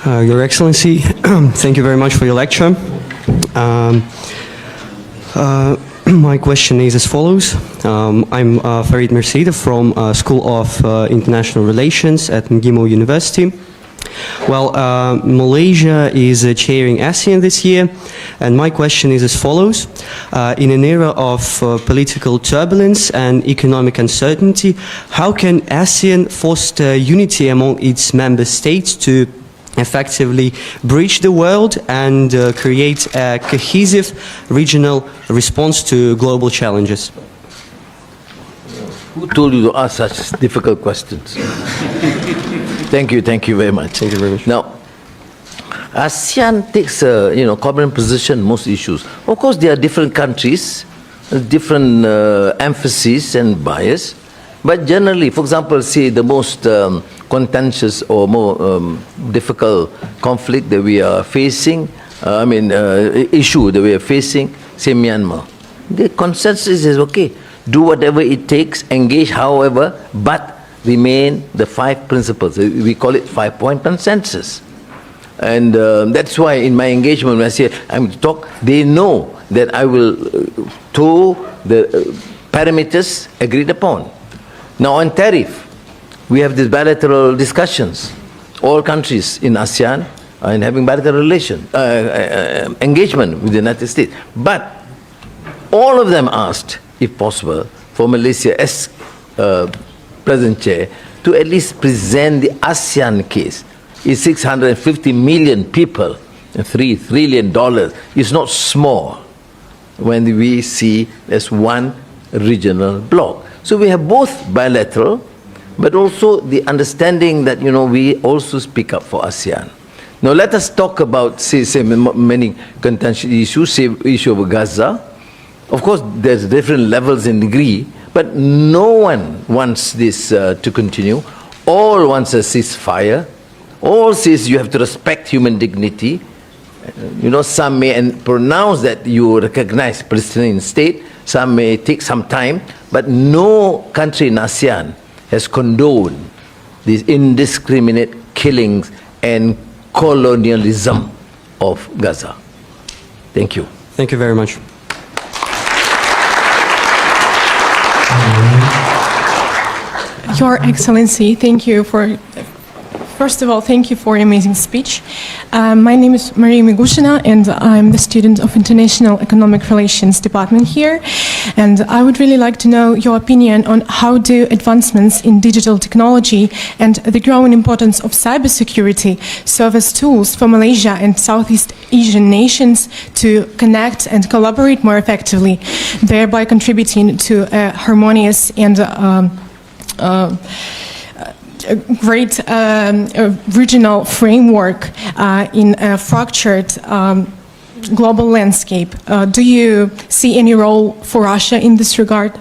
Your Excellency, thank you very much for your lecture. My question is as follows. I'm Farid Mercida from School of International Relations at MGIMO University. Well, Malaysia is chairing ASEAN this year, and my question is as follows. In an era of political turbulence and economic uncertainty, how can ASEAN foster unity among its member states to effectively bridge the world and create a cohesive regional response to global challenges? Who told you to ask such difficult questions? Thank you very much. Thank you very much. Now, ASEAN takes a common position on most issues. Of course, there are different countries, different emphases and bias, but generally, for example, say the most contentious or more difficult conflict that we are facing, issue that we are facing, say Myanmar. The consensus is okay. Do whatever it takes, engage however, but remain the 5 principles. We call it 5-point consensus. And that's why in my engagement, when I say I'm to talk, they know that I will toe the parameters agreed upon. Now on tariff, we have these bilateral discussions. All countries in ASEAN are having bilateral engagement with the United States. But all of them asked, if possible, for Malaysia as President Chair to at least present the ASEAN case. It's 650 million people, $3 trillion. It's not small when we see as one regional bloc. So we have both bilateral, but also the understanding that we also speak up for ASEAN. Now let us talk about say many contentious issues, say issue of Gaza. Of course, there's different levels and degree, but no one wants this to continue. All wants a ceasefire. All says you have to respect human dignity. Some may pronounce that you recognize Palestinian state. Some may take some time, but no country in ASEAN has condoned these indiscriminate killings and colonialism of Gaza. Thank you. Thank you very much. Your Excellency, thank you for, first of all, thank you for an amazing speech. My name is Maria Migushina, and I'm the student of International Economic Relations Department here. And I would really like to know your opinion on how do advancements in digital technology and the growing importance of cybersecurity serve as tools for Malaysia and Southeast Asian nations to connect and collaborate more effectively, thereby contributing to a harmonious and a great regional framework in a fractured global landscape. Do you see any role for Russia in this regard?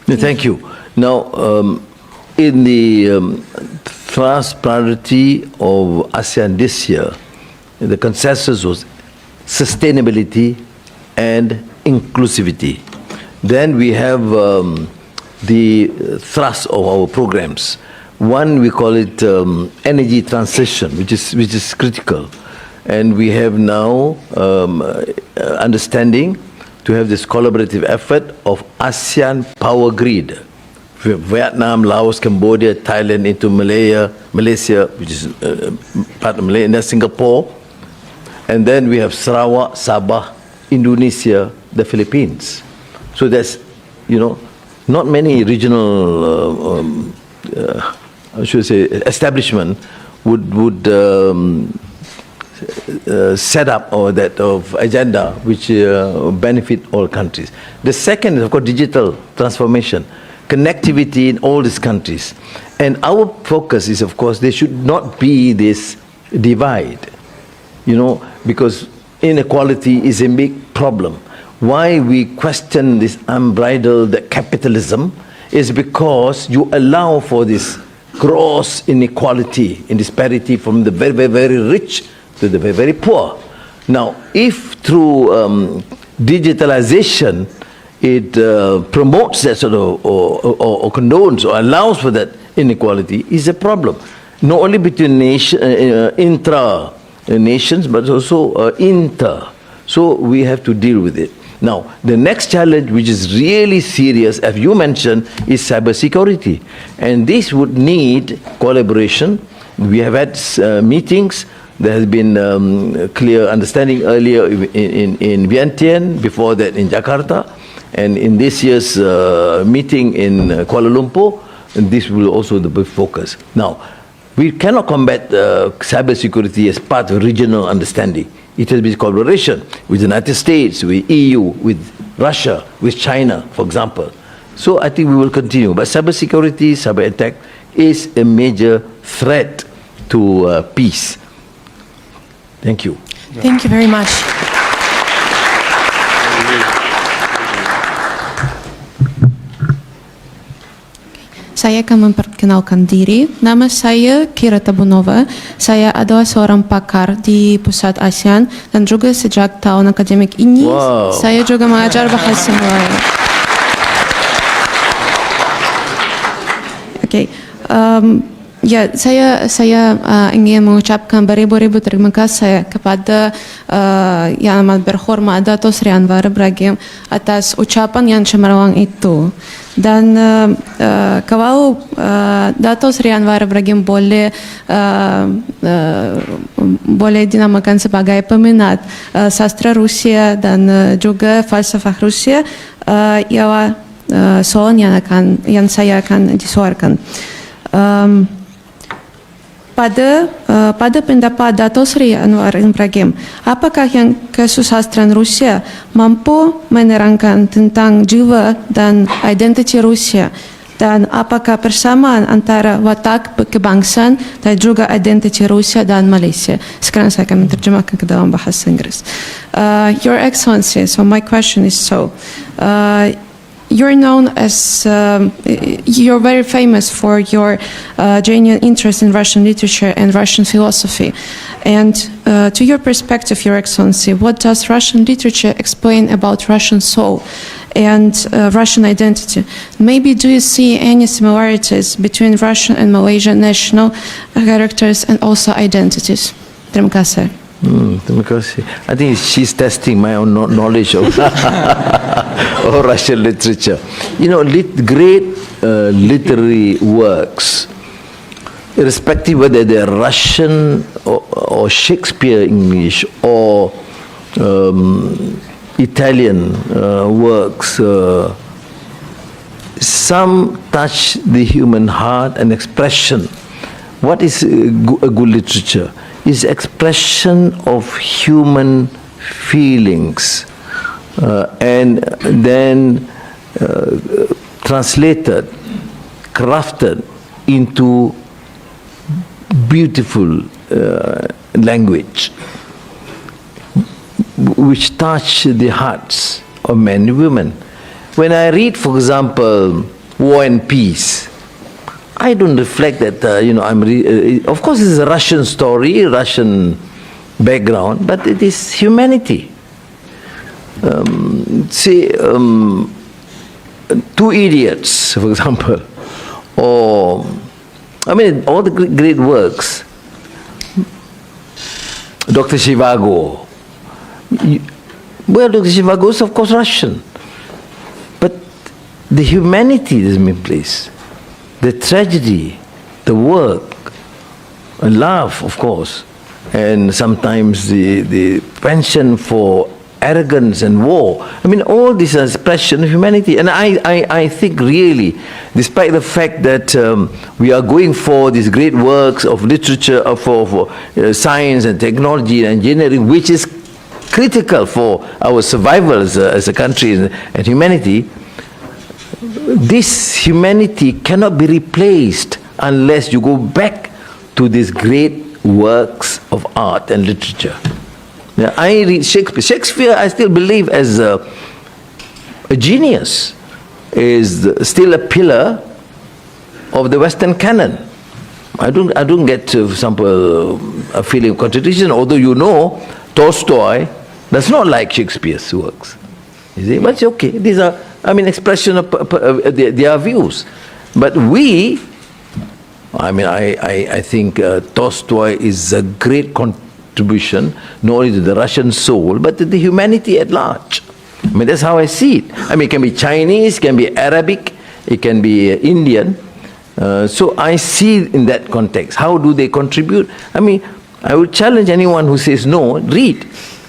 Thank you. Now, in the first priority of ASEAN this year, the consensus was sustainability and inclusivity. Then we have the thrust of our programs. One, we call it energy transition, which is critical. And we have now understanding to have this collaborative effort of ASEAN Power Grid. Vietnam, Laos, Cambodia, Thailand into Malaysia, which is part of Malaysia, and then Singapore. And then we have Sarawak, Sabah, Indonesia, the Philippines. So there's, not many regional, I should say, establishment would set up or that of agenda which benefit all countries. The second is, of course, digital transformation, connectivity in all these countries. And our focus is, of course, there should not be this divide, because inequality is a big problem. Why we question this unbridled capitalism is because you allow for this gross inequality and disparity from the very, very, very rich to the very, very poor. Now, if through digitalization it promotes that sort of, or condones or allows for that inequality, is a problem. not only between intra nations, but also inter. So we have to deal with it. Now, the next challenge, which is really serious, as you mentioned, is cybersecurity. And this would need collaboration. We have had meetings. There has been clear understanding earlier in Vientiane, before that in Jakarta, and in this year's meeting in Kuala Lumpur, and this will also be focus. Now, we cannot combat cybersecurity as part of regional understanding. It has been collaboration with the United States, with EU, with Russia, with China, for example. So I think we will continue. But cybersecurity, cyber attack is a major threat to peace. Thank you. Thank you very much. Saya akan memperkenalkan diri. Nama saya Kira Tabunova. Saya adalah seorang pakar di Pusat ASEAN dan juga sejak tahun akademik ini saya juga mengajar bahasa Melayu. Okay. Ya, saya ingin mengucapkan beribu-ribu terima kasih kepada Yang Amat Berhormat Dato' Sri Anwar Ibrahim atas ucapan yang cemerlang itu. Dan kalau Dato' Sri Anwar Ibrahim boleh dinamakan sebagai peminat sastra Rusia dan juga falsafah Rusia, ialah soal yang saya akan disuarakan. Pada pendapat Dato' Sri Anwar Ibrahim, apakah yang kesusastraan Rusia mampu menerangkan tentang jiwa dan identiti Rusia, dan apakah persamaan antara watak kebangsaan dan juga identiti Rusia dan Malaysia? Sekarang saya akan menerjemahkan ke dalam bahasa Inggris. Your Excellency, so my question is you're known as, you're very famous for your genuine interest in Russian literature and Russian philosophy. And to your perspective, Your Excellency, what does Russian literature explain about Russian soul and Russian identity? Maybe do you see any similarities between Russian and Malaysian national characters and also identities? Terima kasih. Terima kasih. I think she's testing my own knowledge of, of Russian literature. You know, great literary works, irrespective whether they're Russian or Shakespeare English or Italian works, some touch the human heart and expression. What is a good literature? Is expression of human feelings and then translated, crafted into beautiful language which touch the hearts of men and women. When I read, for example, War and Peace, I don't reflect that, of course it's a Russian story, Russian background, but it is humanity. Two Idiots, for example, or, all the great works, Dr. Zhivago. Well, Dr. Zhivago is of course Russian, but the humanity is in place. The tragedy, the work, and love, of course, and sometimes the penchant for arrogance and war. All this is expression of humanity. And I think really, despite the fact that we are going for these great works of literature, for science and technology and engineering, which is critical for our survival as a country and humanity, this humanity cannot be replaced unless you go back to these great works of art and literature. Now, I read Shakespeare. Shakespeare, I still believe, as a genius, is still a pillar of the Western canon. I don't get, for example, a feeling of contradiction, although Tolstoy does not like Shakespeare's works. You see? But it's okay. These are, expression of their views. But we I mean, I think Tolstoy is a great contribution, not only to the Russian soul, but to the humanity at large. I mean, that's how I see it. I mean, it can be Chinese, it can be Arabic, it can be Indian. So I see in that context, how do they contribute? I mean, I would challenge anyone who says no, read.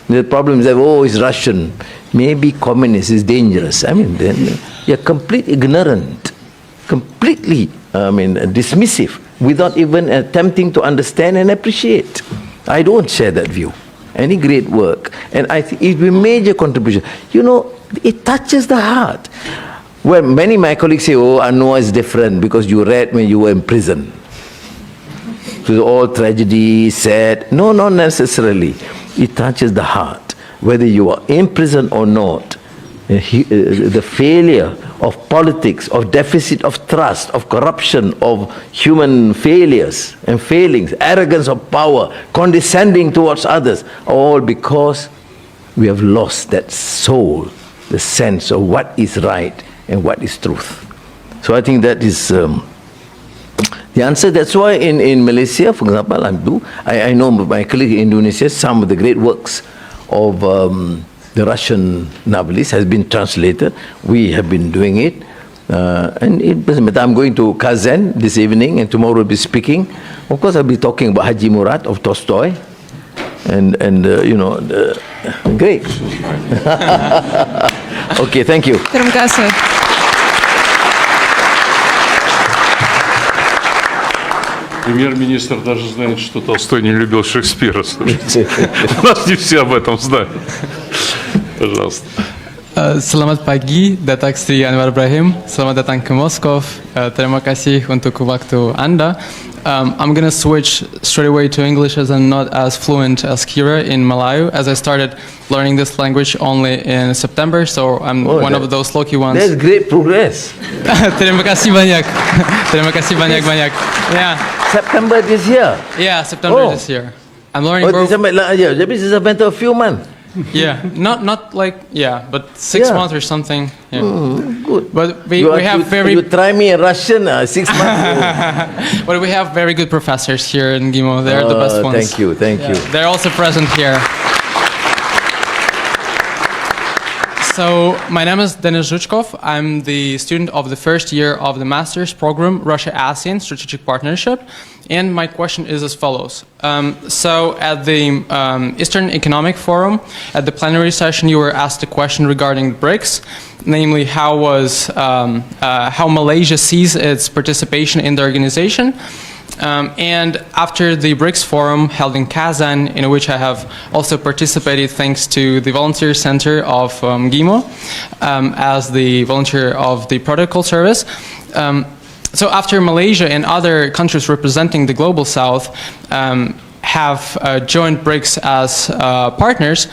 The problem is that, oh, it's Russian, maybe communist is dangerous. I mean, then you're completely ignorant, completely, dismissive, without even attempting to understand and appreciate. I don't share that view. Any great work, and I think it will be a major contribution. You know, it touches the heart. Well, many of my colleagues say, oh, Anwar is different because you read when you were in prison. It was all tragedy, sad. No, not necessarily. It touches the heart. Whether you are in prison or not, the failure of politics, of deficit of trust, of corruption, of human failures and failings, arrogance of power, condescending towards others, all because we have lost that soul, the sense of what is right and what is truth. So I think that is the answer. That's why in Malaysia, for example, I know my colleague in Indonesia, some of the great works of the Russian novelists has been translated. We have been doing it. And it doesn't matter. I'm going to Kazan this evening, and tomorrow I'll be speaking. Of course, I'll be talking about Haji Murad of Tolstoy. Great. Okay, thank you. Terima kasih. Премьер-министр даже знает, что Толстой не любил Шекспира. Слушайте. У нас не все об этом знают. Пожалуйста. Selamat pagi, Datuk Sri Anwar Ibrahim. Selamat datang ke Moskow. Terima kasih untuk waktu Anda. I'm going to switch straight away to English as I'm not as fluent as Kira in Malayu, as I started learning this language only in September, so I'm one of those lucky ones. That's great progress. Terima kasih banyak. Terima kasih banyak-banyak. Yeah. September this year? Yeah, September this year. I'm learning both. December, this is a matter of few months. Yeah, not like, yeah, but 6 months or something. Yeah. Good. But we have very... You try me in Russian, 6 months. But we have very good professors here in MGIMO. They're the best ones. Thank you. They're also present here. So, my name is Denis Zhuchkov. I'm the student of the first year of the master's program, Russia-ASEAN Strategic Partnership. And my question is as follows. So, at the Eastern Economic Forum, at the plenary session, you were asked a question regarding BRICS, namely how Malaysia sees its participation in the organization. And after the BRICS Forum held in Kazan, in which I have also participated thanks to the Volunteer Center of MGIMO as the volunteer of the Protocol Service. So after Malaysia and other countries representing the Global South have joined BRICS as partners,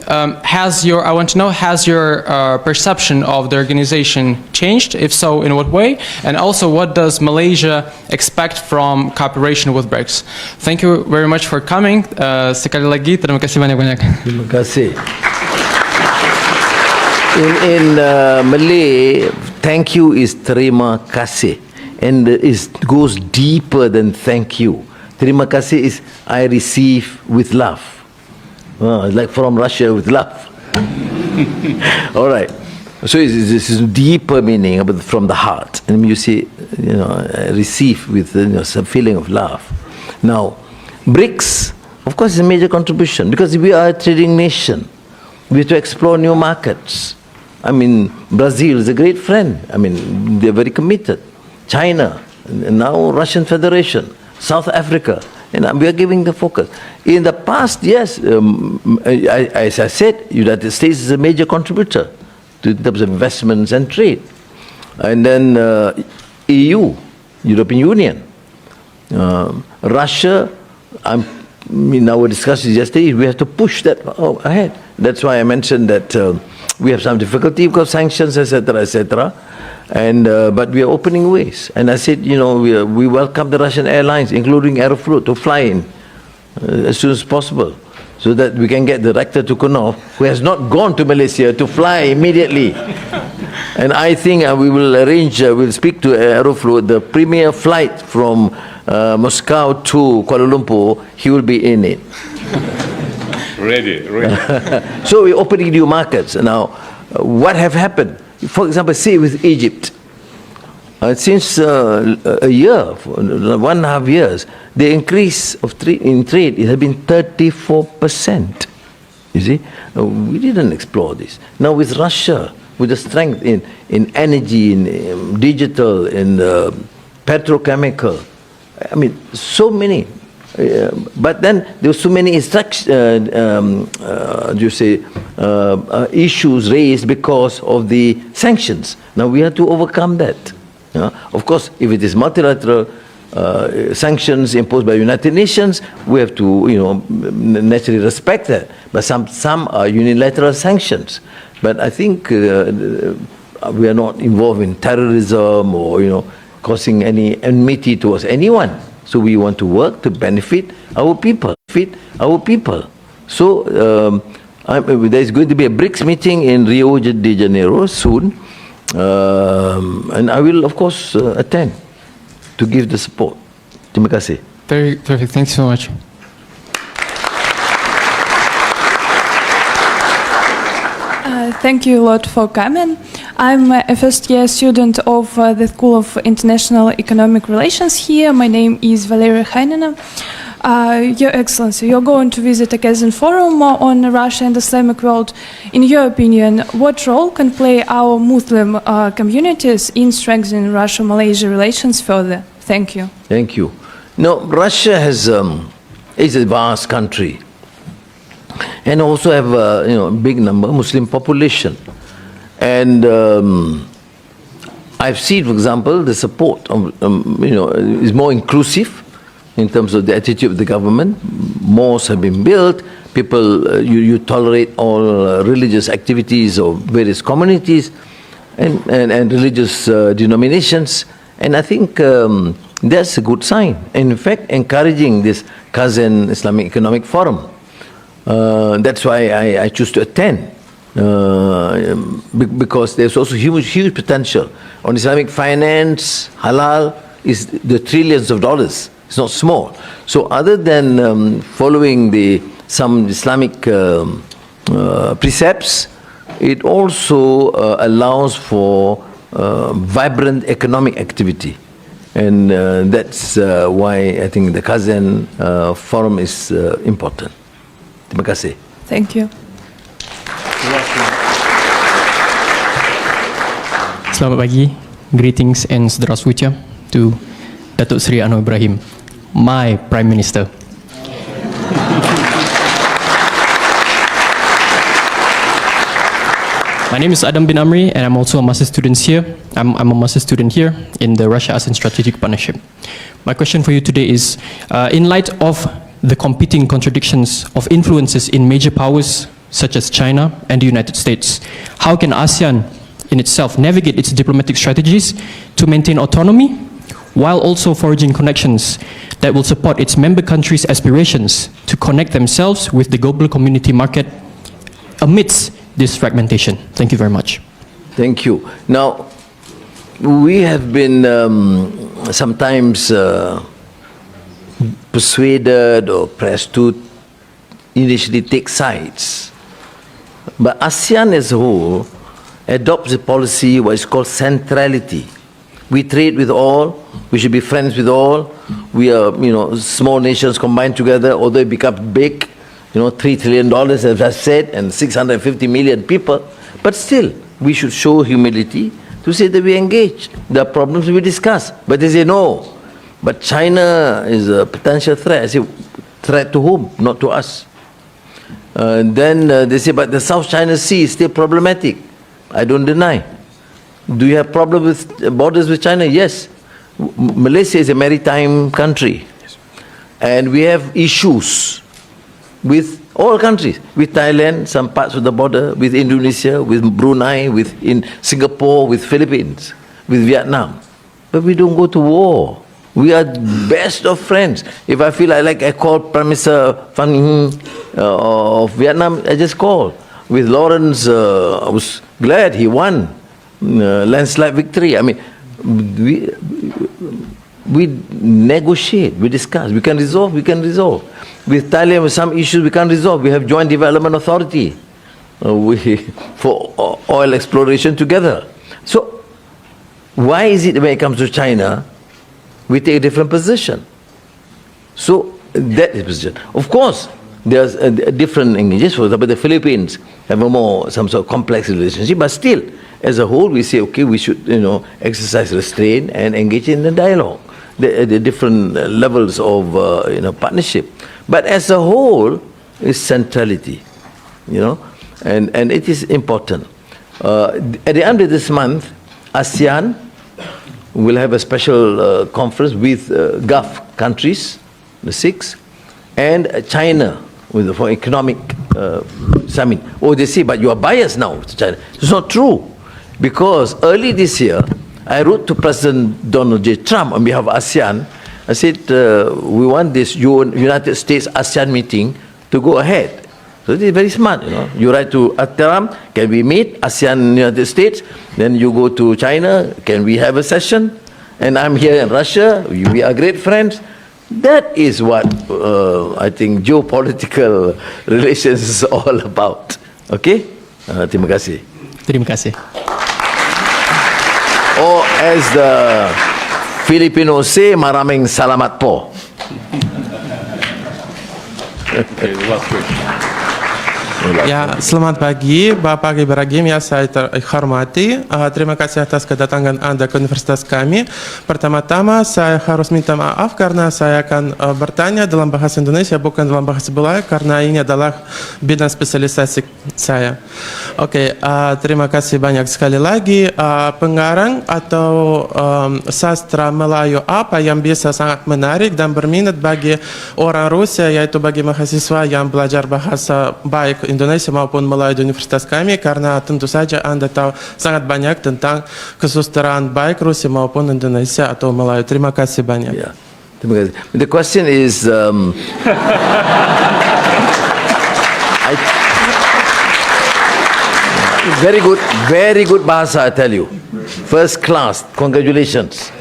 I want to know, has your perception of the organization changed? If so, in what way? And also, what does Malaysia expect from cooperation with BRICS? Thank you very much for coming. Sekali lagi, terima kasih banyak-banyak. Terima kasih. In Malay, thank you is terima kasih, and it goes deeper than thank you. Terima kasih is I receive with love. Like from Russia with love. All right. So this is deeper meaning from the heart. And you see, receive with some feeling of love. Now, BRICS, of course, is a major contribution because we are a trading nation. We have to explore new markets. I mean, Brazil is a great friend. I mean, they're very committed. China, and now Russian Federation, South Africa. And we are giving the focus. In the past, yes, as I said, United States is a major contributor in terms of investments and trade. And then EU, European Union, Russia. In our discussions yesterday, we have to push that ahead. That's why I mentioned that we have some difficulty because sanctions, etc., etc. And but we are opening ways. And I said, we welcome the Russian airlines, including Aeroflot, to fly in as soon as possible, so that we can get the rector Tukunov, who has not gone to Malaysia, to fly immediately. And I think we will arrange, we'll speak to Aeroflot, the premier flight from Moscow to Kuala Lumpur, he will be in it. Ready. So we're opening new markets. Now, what have happened? For example, say with Egypt. Since a year, 1.5 years, the increase of in trade it has been 34%. You see, we didn't explore this. Now with Russia, with the strength in energy, in digital, in petrochemical, I mean, so many. But then there were so many issues raised because of the sanctions. Now we have to overcome that. Of course, if it is multilateral sanctions imposed by United Nations, we have to, naturally respect that. But some are unilateral sanctions. But I think we are not involved in terrorism or, causing any enmity towards anyone. So we want to work to benefit our people. So there's going to be a BRICS meeting in Rio de Janeiro soon. And I will, of course, attend to give the support. Terima kasih. Very perfect. Thanks so much. Thank you a lot for coming. I'm a first-year student of the School of International Economic Relations here. My name is Valeria Hainina. Your Excellency, you're going to visit a Kazan Forum on Russia and the Islamic world. In your opinion, what role can play our Muslim communities in strengthening Russia-Malaysia relations further? Thank you. Thank you. No, Russia is a vast country, and also have a big number Muslim population, and I've seen, for example, the support of, is more inclusive in terms of the attitude of the government. Mosques have been built. People, you tolerate all religious activities of various communities and religious denominations, and I think that's a good sign. And in fact, encouraging this Kazan Islamic Economic Forum. That's why I choose to attend, because there's also huge potential on Islamic finance. Halal is the trillions of dollars. It's not small. So other than following some Islamic precepts, it also allows for vibrant economic activity. And that's why I think the Kazan Forum is important. Terima kasih. Thank you. Selamat pagi, greetings and здравствуйте to Datuk Seri Anwar Ibrahim, my Prime Minister. My name is Adam bin Amri, and I'm also a master's student here. I'm a master's student here in the Russia-ASEAN Strategic Partnership. My question for you today is, in light of the competing contradictions of influences in major powers such as China and the United States, how can ASEAN in itself navigate its diplomatic strategies to maintain autonomy while also forging connections that will support its member countries' aspirations to connect themselves with the global community market amidst this fragmentation? Thank you very much. Thank you. Now, we have been sometimes persuaded or pressed to initially take sides. But ASEAN as a whole adopts a policy what is called centrality. We trade with all, we should be friends with all. We are, small nations combined together, although it becomes big, $3 trillion, as I said, and 650 million people. But still, we should show humility to say that we engage. There are problems we discuss, but they say no. But China is a potential threat. I say, threat to whom? Not to us. Then they say, but the South China Sea is still problematic. I don't deny. Do you have problems with borders with China? Yes. Malaysia is a maritime country. And we have issues with all countries, with Thailand, some parts of the border, with Indonesia, with Brunei, in Singapore, with Philippines, with Vietnam. But we don't go to war. We are best of friends. If I feel I call Prime Minister Phan of Vietnam, I just call. With Lawrence, I was glad he won. landslide victory. I mean, we negotiate, we discuss, we can resolve. With Thailand, with some issues we can't resolve, we have joint development authority for oil exploration together. So why is it when it comes to China, we take a different position? So that is position. Of course, there's a different engagements. For example, the Philippines have some sort of complex relationship, but still, as a whole, we say, okay, we should, exercise restraint and engage in the dialogue. The different levels of, partnership. But as a whole, it's centrality, and it is important. At the end of this month, ASEAN will have a special conference with Gulf countries, the 6, and China for economic summit. Oh, they say, but you are biased now to China. It's not true, because early this year, I wrote to President Donald J. Trump on behalf of ASEAN. I said, we want this United States ASEAN meeting to go ahead. So it is very smart, You write to Trump, can we meet ASEAN United States? Then you go to China, can we have a session? And I'm here in Russia, we are great friends. That is what I think geopolitical relations is all about. Okay? Terima kasih. Terima kasih. Or as the Filipinos say, maraming salamat po. Okay, last question. Ya, selamat pagi, Bapak Ibrahim, yang saya hormati. Terima kasih atas kedatangan Anda ke universitas kami. Pertama-tama, saya harus minta maaf karena saya akan bertanya dalam bahasa Indonesia, bukan dalam bahasa Belanda, karena ini adalah bidang spesialisasi saya. Oke, terima kasih banyak sekali lagi. Pengarang atau sastra Melayu apa yang bisa sangat menarik dan berminat bagi orang Rusia, yaitu bagi mahasiswa yang belajar bahasa baik Indonesia maupun Melayu di universitas kami, karena tentu saja Anda tahu sangat banyak tentang kesusastraan baik Rusia maupun Indonesia atau Melayu. Terima kasih banyak. Yeah. Terima kasih. The question is, very good bahasa, I tell you. First class, congratulations.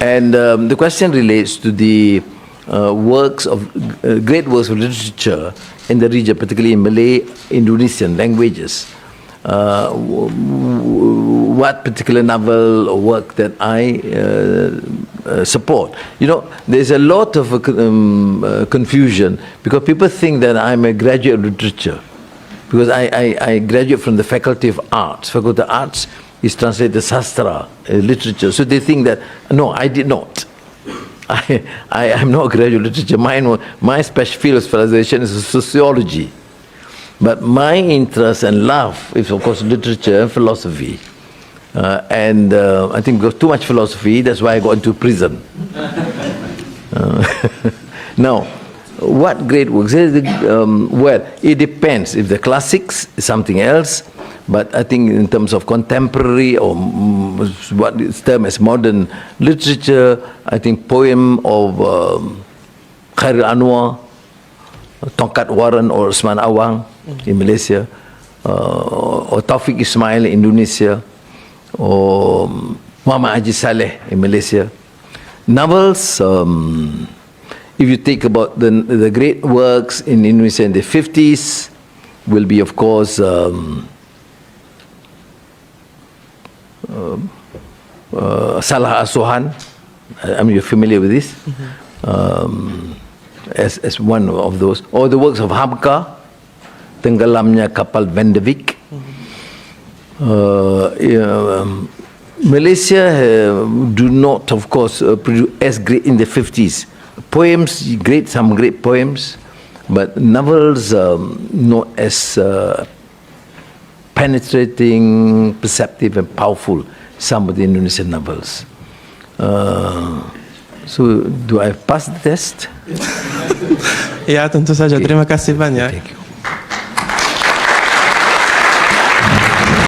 And the question relates to the great works of literature in the region, particularly in Malay, Indonesian languages. What particular novel or work that I support? There's a lot of confusion because people think that I'm a graduate of literature, because I graduate from the Faculty of Arts. Faculty of Arts is translated sastra, literature. So they think that, no, I did not. I am not a graduate literature. My special field of specialization is sociology. But my interest and love is, of course, literature and philosophy. And I think because too much philosophy, that's why I got into prison. Now, what great works? Well, it depends. If the classics is something else, but I think in terms of contemporary or what is termed as modern literature, I think poem of Khairil Anwar, Tongkat Warren or Usman Awang in Malaysia, or Taufik Ismail in Indonesia, or Muhammad Haji Saleh in Malaysia. Novels, if you think about the great works in Indonesia in the 50s, will be, of course, Salah Asuhan. I mean, you're familiar with this, as one of those, or the works of Hamka, Tenggelamnya Kapal Van de Beek. Malaysia do not, of course, produce as great in the 50s. Poems, some great poems, but novels not as penetrating, perceptive, and powerful. Some of the Indonesian novels. So, do I pass the test? Ya, tentu saja. Terima kasih banyak. Thank you.